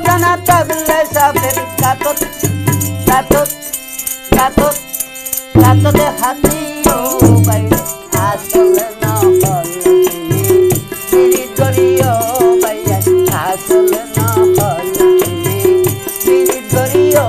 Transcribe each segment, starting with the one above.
জানা থাকলে সাপের কাতত কাতত কাতত কাততে হাতিও বাইরে আসলে না হলে পিড়ি করিও বাইরে আসলে না হলে পিড়ি করিও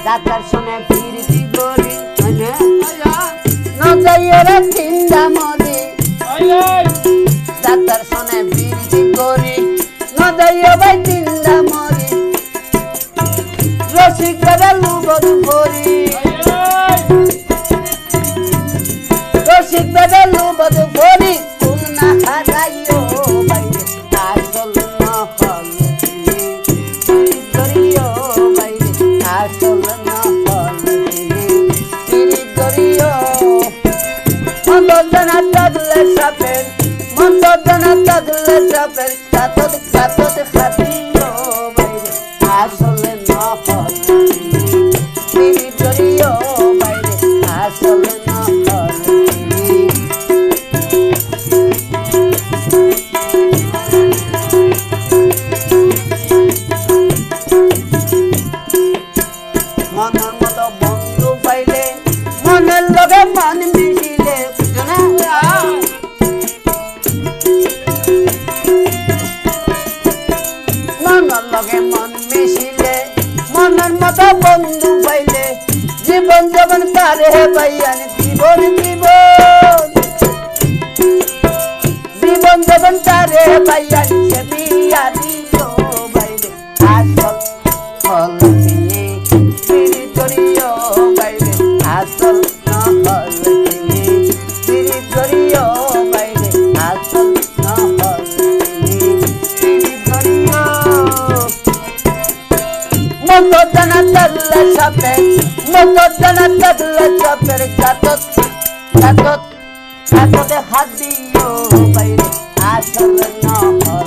ডাক্তার শুনে ফিরতি করি নজাইয়েরা চিন্তা মরি ডাক্তার শুনে ফিরতি করি নজাইয়ে ভাই চিন্তা মরি রসিক দাদা লুবদ ভরি রসিক দাদা লুবদ ভরি তুল না হারাইও বাইরে আসল না হলে পিড়ি করিও বাইরে আসল না হলে পিড়ি করিও মন্দ জানা থাকলে সাপের মন্দ জানা থাকলে সাপের কাতত কাতত হাতিও বাইরে আসলে না হলে পিড়ি করিও বাইরে আসলে না হলে মনের মতো বন্ধু পাইলে মনের লগে মন মিশিলে মনের লগে মন মিশিলে মনের মতো বন্ধু পাইলে জীবন জীবন তারে পাইয়ান জীবন জীবন জীবন জীবন তারে পাইয়ান সে বিয়া দিও বাইরে আসল ফল পিড়ি করিও বাইরে আসল না হলে পিড়ি করিও বাইরে আসল না হলে পিড়ি করিও মত জানা থাকলে সাপের মত জানা থাকলে সাপের কাতত কাতত কাততে হাত দিও বাইরে আসল না হলে